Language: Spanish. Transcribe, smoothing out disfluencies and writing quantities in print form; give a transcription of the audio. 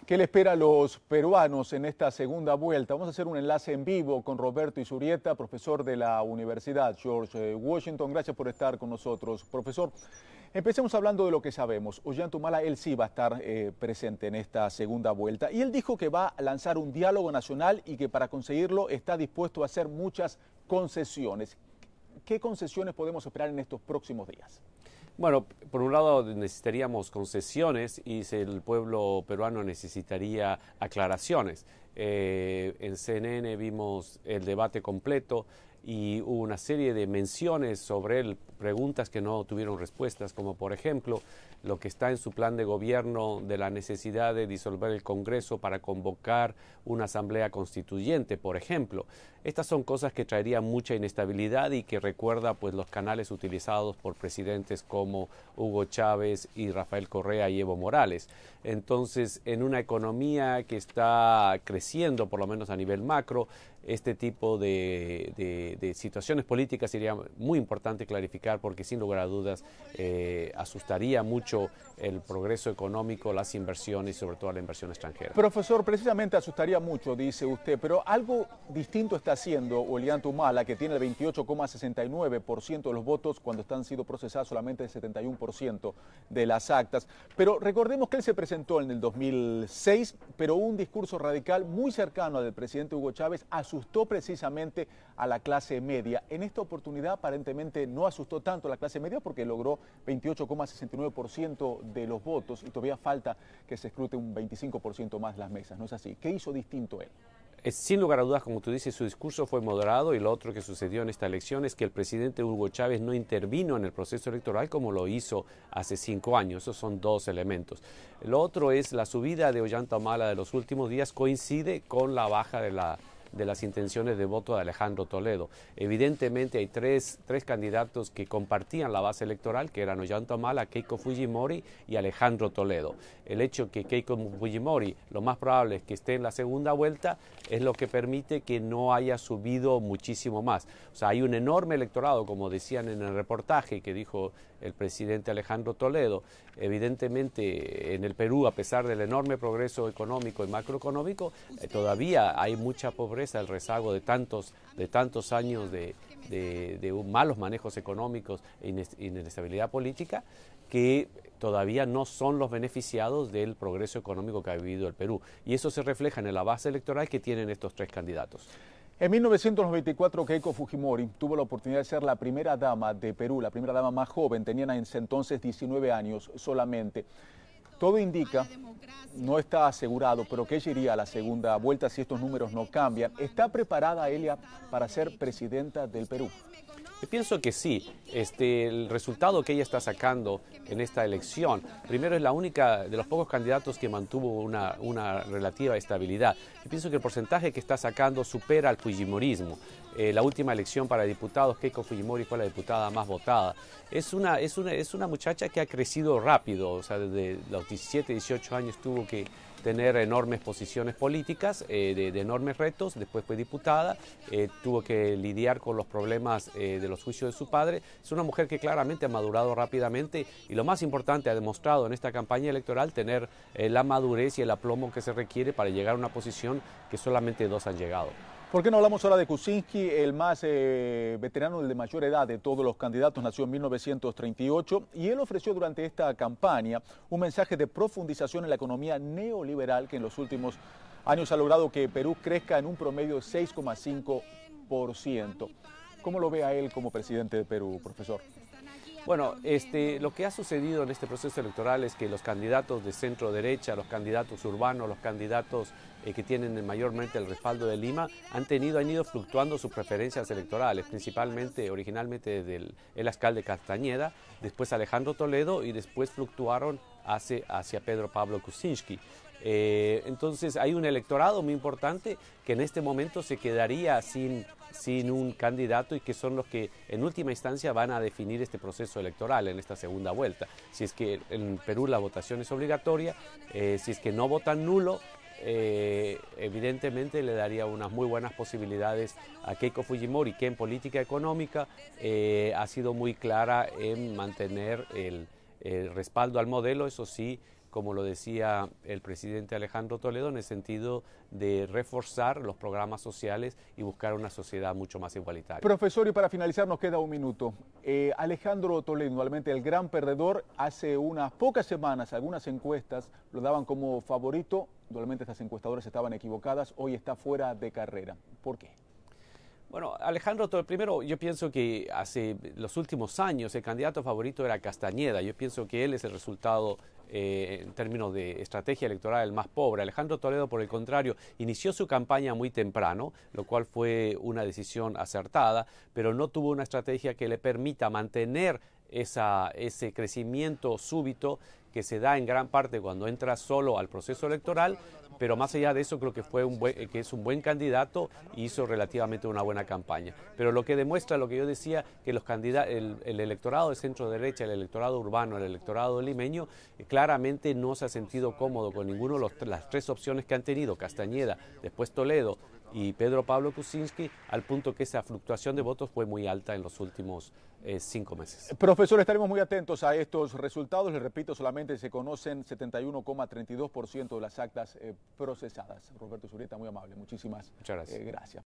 ¿Qué le espera a los peruanos en esta segunda vuelta? Vamos a hacer un enlace en vivo con Roberto Izurieta, profesor de la Universidad George Washington. Gracias por estar con nosotros, profesor. Empecemos hablando de lo que sabemos. Ollanta Humala, él sí va a estar presente en esta segunda vuelta. Y él dijo que va a lanzar un diálogo nacional y que para conseguirlo está dispuesto a hacer muchas concesiones. ¿Qué concesiones podemos esperar en estos próximos días? Bueno, por un lado necesitaríamos concesiones y el pueblo peruano necesitaría aclaraciones. En CNN vimos el debate completo y hubo una serie de menciones sobre él, preguntas que no tuvieron respuestas, como por ejemplo lo que está en su plan de gobierno de la necesidad de disolver el Congreso para convocar una asamblea constituyente, por ejemplo. Estas son cosas que traerían mucha inestabilidad y que recuerda pues los canales utilizados por presidentes como Hugo Chávez y Rafael Correa y Evo Morales. Entonces, en una economía que está creciendo, por lo menos a nivel macro, este tipo de situaciones políticas sería muy importante clarificar porque sin lugar a dudas asustaría mucho el progreso económico, las inversiones y sobre todo la inversión extranjera. Profesor, precisamente asustaría mucho, dice usted, pero algo distinto está haciendo Ollanta Humala, que tiene el 28,69% de los votos cuando están siendo procesadas solamente el 71% de las actas. Pero recordemos que él se presentó en el 2006, pero un discurso radical muy cercano al del presidente Hugo Chávez asustó precisamente a la clase media. En esta oportunidad aparentemente no asustó tanto a la clase media porque logró 28,69% de los votos y todavía falta que se escrute un 25% más las mesas, ¿no es así? ¿Qué hizo distinto él? Sin lugar a dudas, como tú dices, su discurso fue moderado y lo otro que sucedió en esta elección es que el presidente Hugo Chávez no intervino en el proceso electoral como lo hizo hace 5 años. Esos son dos elementos. Lo otro es la subida de Ollanta Humala de los últimos días coincide con la baja de las intenciones de voto de Alejandro Toledo. Evidentemente hay tres candidatos que compartían la base electoral, que eran Ollanta Humala, Keiko Fujimori y Alejandro Toledo. El hecho que Keiko Fujimori lo más probable es que esté en la segunda vuelta es lo que permite que no haya subido muchísimo más. O sea, hay un enorme electorado, como decían en el reportaje que dijo el presidente Alejandro Toledo. Evidentemente en el Perú, a pesar del enorme progreso económico y macroeconómico, todavía hay mucha pobreza, el rezago de tantos años de malos manejos económicos e inestabilidad política que todavía no son los beneficiados del progreso económico que ha vivido el Perú. Y eso se refleja en la base electoral que tienen estos tres candidatos. En 1994, Keiko Fujimori tuvo la oportunidad de ser la primera dama de Perú, la primera dama más joven, tenían en ese entonces 19 años solamente. Todo indica, no está asegurado, pero que ella iría a la segunda vuelta si estos números no cambian. ¿Está preparada ella para ser presidenta del Perú? Yo pienso que sí. El resultado que ella está sacando en esta elección, primero es la única de los pocos candidatos que mantuvo una relativa estabilidad. Yo pienso que el porcentaje que está sacando supera al fujimorismo. La última elección para diputados, Keiko Fujimori fue la diputada más votada. Es una muchacha que ha crecido rápido, o sea, desde los 17, 18 años tuvo que tener enormes posiciones políticas, de enormes retos, después fue diputada, tuvo que lidiar con los problemas de los juicios de su padre. Es una mujer que claramente ha madurado rápidamente y lo más importante, ha demostrado en esta campaña electoral tener la madurez y el aplomo que se requiere para llegar a una posición que solamente dos han llegado. ¿Por qué no hablamos ahora de Kuczynski, el más veterano, el de mayor edad de todos los candidatos? Nació en 1938 y él ofreció durante esta campaña un mensaje de profundización en la economía neoliberal que en los últimos años ha logrado que Perú crezca en un promedio de 6,5%. ¿Cómo lo ve a él como presidente de Perú, profesor? Bueno, lo que ha sucedido en este proceso electoral es que los candidatos de centro derecha, los candidatos urbanos, los candidatos que tienen mayormente el respaldo de Lima, han ido fluctuando sus preferencias electorales, principalmente, originalmente desde el alcalde Castañeda, después Alejandro Toledo y después fluctuaron hacia Pedro Pablo Kuczynski. Entonces hay un electorado muy importante que en este momento se quedaría sin un candidato y que son los que en última instancia van a definir este proceso electoral en esta segunda vuelta. Si es que en Perú la votación es obligatoria, si es que no votan nulo, evidentemente le daría unas muy buenas posibilidades a Keiko Fujimori, que en política económica ha sido muy clara en mantener el respaldo al modelo, eso sí, como lo decía el presidente Alejandro Toledo, en el sentido de reforzar los programas sociales y buscar una sociedad mucho más igualitaria. Profesor, y para finalizar nos queda un minuto. Alejandro Toledo, igualmente el gran perdedor, hace unas pocas semanas algunas encuestas lo daban como favorito, igualmente estas encuestadoras estaban equivocadas, hoy está fuera de carrera. ¿Por qué? Bueno, Alejandro, primero yo pienso que hace los últimos años el candidato favorito era Castañeda. Yo pienso que él es el resultado en términos de estrategia electoral el más pobre. Alejandro Toledo, por el contrario, inició su campaña muy temprano, lo cual fue una decisión acertada, pero no tuvo una estrategia que le permita mantener ese crecimiento súbito que se da en gran parte cuando entra solo al proceso electoral, pero más allá de eso creo que que es un buen candidato y hizo relativamente una buena campaña. Pero lo que demuestra lo que yo decía, que el electorado de centro derecha, el electorado urbano, el electorado limeño, claramente no se ha sentido cómodo con ninguno de las tres opciones que han tenido, Castañeda, después Toledo y Pedro Pablo Kuczynski, al punto que esa fluctuación de votos fue muy alta en los últimos 5 meses. Profesor, estaremos muy atentos a estos resultados. Les repito, solamente se conocen 71,32% de las actas procesadas. Roberto Zurrieta, muy amable. Muchísimas gracias.